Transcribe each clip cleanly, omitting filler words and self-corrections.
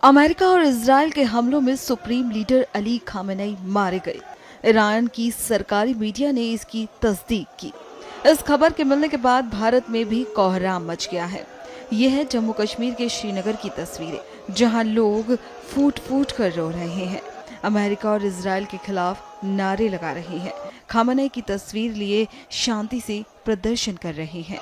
America और Israel के हमलों में सुप्रीम लीडर अली खामेनेई मारे गए। ईरान की सरकारी मीडिया ने इसकी तस्दीक की। इस खबर के मिलने के बाद भारत में भी कोहराम मच गया है। यह है जम्मू कश्मीर के श्रीनगर की तस्वीरें, जहां लोग फूट फूट कर रो रहे हैं, अमेरिका और इजराइल के खिलाफ नारे लगा रहे हैं, खामेनेई की तस्वीर लिए शांति से प्रदर्शन कर रहे हैं।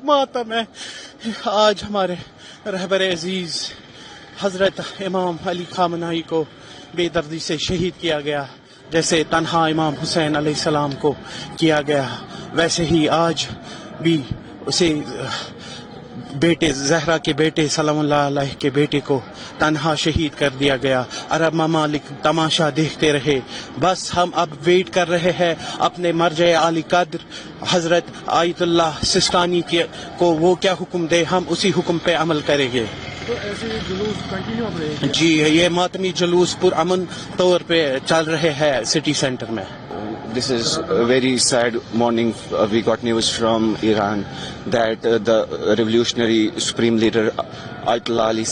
मातम है आज हमारे रहबर अजीज हजरत इमाम अली खामेनेई को बेदर्दी से शहीद किया गया। जैसे तन्हा इमाम हुसैन अलैहिस्सलाम को किया गया, वैसे ही आज भी उसे बेटे जहरा के बेटे सलामुल्लाह अलैह के बेटे को तन्हा शहीद कर दिया गया। अरब ममालिक तमाशा देखते रहे। बस हम अब वेट कर रहे हैं अपने मर्जे आली कद्र हजरत आयतुल्लाह सिस्तानी को वो क्या हुक्म दे, हम उसी हुक्म पे अमल करेंगे। तो ऐसे जुलूस कंटिन्यू अब रहेंगे? जी, ये मातमी जुलूस पुरअमन तौर पे चल रहे हैं सिटी सेंटर में। This is a very sad morning. We got news from Iran that the revolutionary supreme leader Ayatollah Ali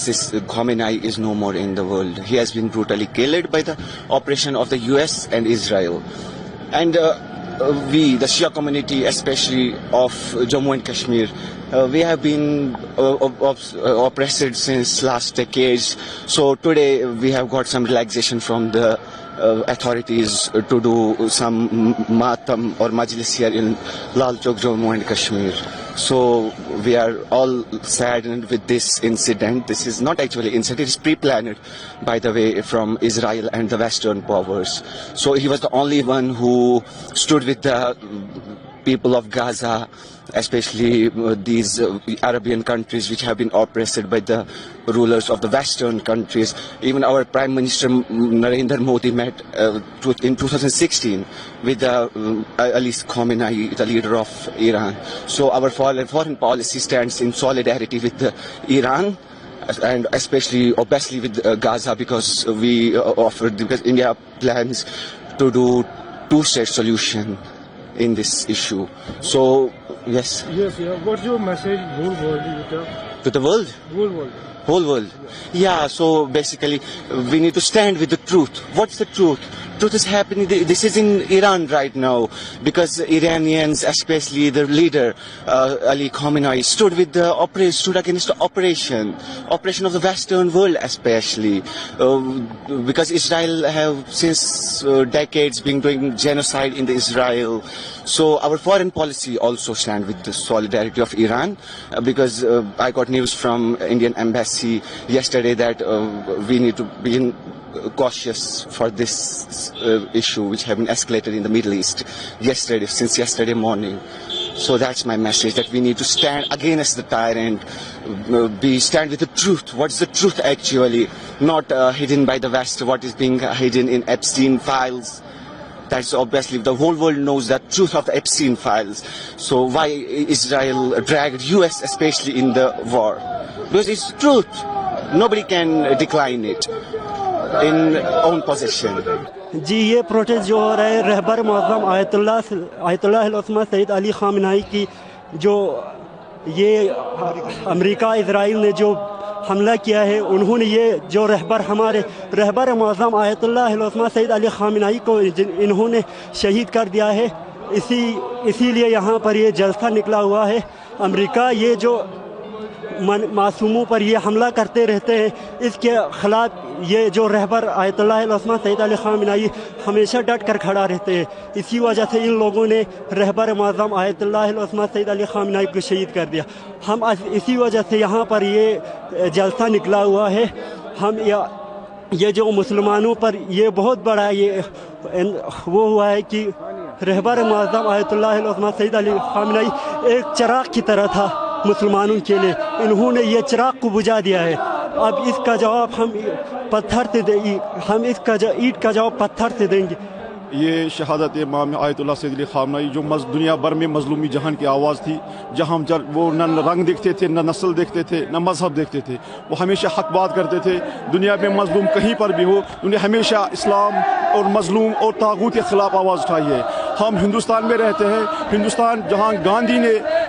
Khamenei is no more in the world. He has been brutally killed by the operation of the US and Israel. And we, the Shia community, especially of Jammu and Kashmir, we have been oppressed since last decades. So today we have got some relaxation from the authorities to do some matam or majlis here in Lal Chowk, Jammu and Kashmir. So we are all saddened with this incident. This is not actually an incident, it is pre-planned, by the way, from Israel and the Western powers. So he was the only one who stood with the people of Gaza, especially these Arabian countries which have been oppressed by the rulers of the Western countries. Even our Prime Minister Narendra Modi met in 2016 with Ali Khamenei, the leader of Iran. So our foreign policy stands in solidarity with Iran, and especially obviously with Gaza, because because India plans to do two-state solution in this issue. So yes. Yes, yeah. What's your message whole world To the world? Whole world. Yeah, so basically we need to stand with the truth. What's the truth? Truth is happening. This is in Iran right now, because Iranians, especially the leader Ali Khamenei, stood against the operation of the Western world, especially because Israel have since decades been doing genocide in the Israel. So our foreign policy also stand with the solidarity of Iran, because I got news from Indian embassy yesterday that we need to be cautious for this issue which have been escalated in the Middle East since yesterday morning. So that's my message, that we need to stand against the tyrant, stand with the truth. What's the truth actually? Not hidden by the West, what is being hidden in Epstein files. That's obviously, the whole world knows the truth of the Epstein files. So why Israel dragged US especially in the war? Because it's truth. Nobody can decline it in own possession. जी, ये protest जो हो रहा है रहबर मुअज़्ज़म Ayatollah Sayyid Ali Khamenei की, जो ये अमेरिका इजराइल ने जो हमला किया है, उन्होंने ये जो हमारे रहबर मुअज़्ज़म आयतुल्लाह सैयद अली खामेनेई को इन्होंने शहीद कर दिया है। इसीलिए यहाँ पर ये जलसा निकला हुआ है। अमेरिका ये जो मासूमों पर ये हमला करते रहते हैं, इसके खिलाफ ये जो रहबर आयतुल्लाह सैयद अली खामेनेई हमेशा डट कर खड़ा रहते हैं। इसी वजह से इन लोगों ने रहबर मुअज़्ज़म आयतुल्लाह सैयद अली खामेनेई को शहीद कर दिया। हम इसी वजह से यहाँ पर ये जलसा निकला हुआ है। हम ये जो मुसलमानों पर ये बहुत बड़ा ये वो हुआ है कि रहबर मुअज़्ज़म आयतुल्लाह सैयद अली खामेनेई एक चिराग की तरह था मुसलमानों के लिए। इन्होंने ये चिराग को बुझा दिया है। अब इसका जवाब हम पत्थर से हम इसका ईंट का जवाब पत्थर से देंगे। ये शहादत इमाम आयतुल्लाह सैयद अली खामनाई जो दुनिया भर में मजलूमी जहान की आवाज़ थी, जहाँ वो न रंग देखते थे, न नस्ल देखते थे, न मजहब देखते थे, वो हमेशा हक बात करते थे। दुनिया में मजलूम कहीं पर भी हो, उन्हें हमेशा इस्लाम और मजलूम और तागूत के ख़िलाफ़ आवाज़ उठाई है। हम हिंदुस्तान में रहते हैं, हिंदुस्तान जहाँ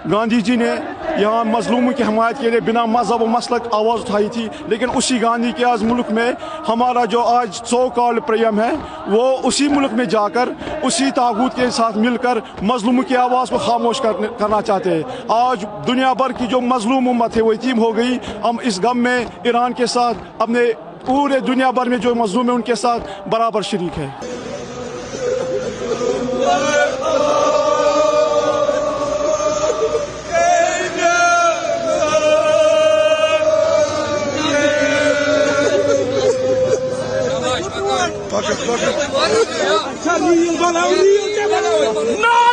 गांधी जी ने यहाँ मजलूमों की हमायत के लिए बिना मजहब और मसलक आवाज़ उठाई थी, लेकिन उसी गांधी के आज मुल्क में हमारा जो आज सो कॉल्ड प्रेम है, वो उसी मुल्क में जाकर उसी तागूत के साथ मिलकर मजलूमों की आवाज़ को खामोश करना चाहते हैं। आज दुनिया भर की जो मजलूम उम्मत है वो यतीम हो गई। हम इस गम में ईरान के साथ अपने पूरे दुनिया भर में जो मजलूम है उनके साथ बराबर शरीक है। No!